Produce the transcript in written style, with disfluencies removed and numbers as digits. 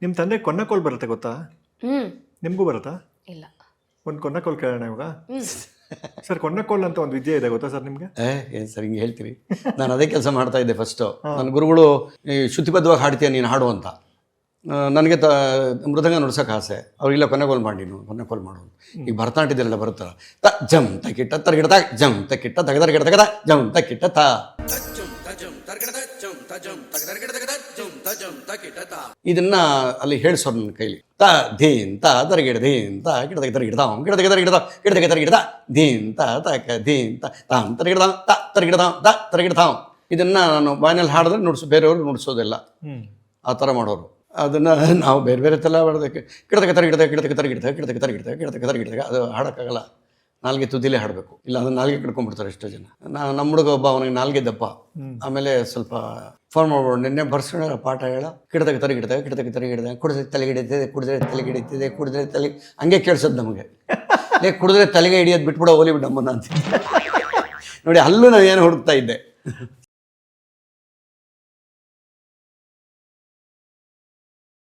ನಿಮ್ಮ ತಂದೆ ಕೊನ್ನಕೋಲ್ ಬರುತ್ತೆ ಗೊತ್ತಾ? ಹ್ಮ್ ನಿಮಗೂ ಬರುತ್ತಾ? ಇಲ್ಲ. ಒಂದು ಕೊನ್ನಕೋಲ್ ಕೇಳೋಣ ಇವಾಗ. ಸರ್ ಕೊನ್ನಕೋಲ್ ಅಂತ ಒಂದು ವಿದ್ಯೆ ಇದೆ ಗೊತ್ತಾ ಸರ್ ನಿಮಗೆ? ಏನು ಸರ್ ಹಿಂಗೆ ಹೇಳ್ತೀರಿ? ನಾನು ಅದೇ ಕೆಲಸ ಮಾಡ್ತಾ ಇದ್ದೆ ಫಸ್ಟು. ನನ್ನ ಗುರುಗಳು ಈ ಶ್ರುತಿಬದ್ಧವಾಗಿ ಹಾಡ್ತೀಯ ನೀನು ಹಾಡು ಅಂತ. ನನಗೆ ಮೃದಂಗ ನುಡ್ಸೋಕೆ ಆಸೆ. ಅವ್ರಿಲ್ಲ ಕೊನೆಗೋಲ್ ಮಾಡಿ ನೀನು ಕೊನೆಗೋಲ್ ಮಾಡು. ಈಗ ಭರತನಾಟ್ಯದಲ್ಲೆಲ್ಲ ಬರುತ್ತಲ್ಲ, ತ ಜಮ್ ತಕ್ಕಿಟ್ಟ ತರ್ಗಿಡ ತ ಜಮ್ ತಕ್ಕಿಟ್ಟ ತಗದರ್ ಗಿಡ ತಗದ ಜಮ್ ತಕ್ಕಿಟ್ಟ ತ. ಇದನ್ನ ಅಲ್ಲಿ ಹೇಳಿಸೋರು ನನ್ನ ಕೈಲಿ. ತ ಧೀನ್ ತ ತರಗಿಡ ಧೀನ್ ತ ಗಿಡ ತರಗಿಡ ಗಿಡ ತರಗಿಡ ಗಿಡ ತರಗಿಡ ಧೀನ್ ತ ತಕ ಧೀನ್ ತ ತಾಮ್ ತರಗಿಡ ತ ತರಗಿಡ ತ ತರಗಿಡ ತಾವ್. ಇದನ್ನ ನಾನು ಬಾಯಿನಲ್ಲಿ ಹಾಡಿದ್ರೆ ಬೇರೆಯವರು ನುಡಿಸೋದಿಲ್ಲ, ಆ ಥರ ಮಾಡೋರು. ಅದನ್ನು ನಾವು ಬೇರೆ ಬೇರೆ ತಲೆ ಮಾಡೋದಕ್ಕೆ ಗಿಡತಕ್ಕೆ ಗಿಡತಕ್ಕೆ ಅದು ಹಾಡೋಕ್ಕಾಗಲ್ಲ. ನಾಲ್ಗೆ ತುದಿಲೇ ಹಾಡಬೇಕು, ಇಲ್ಲ ಅದನ್ನ ನಾಲ್ಗೆ ಕಡ್ಕೊಂಡ್ಬಿಡ್ತಾರೆ ಎಷ್ಟೋ ಜನ. ನಮ್ಮ ಹುಡುಗ ಒಬ್ಬ, ಅವನಿಗೆ ನಾಲ್ಗೆ ದಪ್ಪ. ಆಮೇಲೆ ಸ್ವಲ್ಪ ಫೋನ್ ಮಾಡ್ಬೋದು, ನಿನ್ನೆ ಬರ್ಸೋಣ ಪಾಠ ಹೇಳ ಗಿಡತಕ್ಕೆ ತರಗಿಡ್ದೆ ಕುಡಿದ್ರೆ ತಲೆಗೆ ಹಿಡಿತಿದೆ ಕುಡಿದ್ರೆ ತಲೆ ಹಂಗೆ ಕೇಳಿಸೋದು ನಮಗೆ. ಕುಡಿದ್ರೆ ತಲೆಗೆ ಹಿಡಿಯೋದು ಬಿಟ್ಬಿಡೋ ಹೋಲಿ ಬಿಡಮ್ಮನ ಅಂತ ನೋಡಿ. ಅಲ್ಲೂ ನಾನು ಏನು ಹುಡುಕ್ತಾ ಇದ್ದೆ.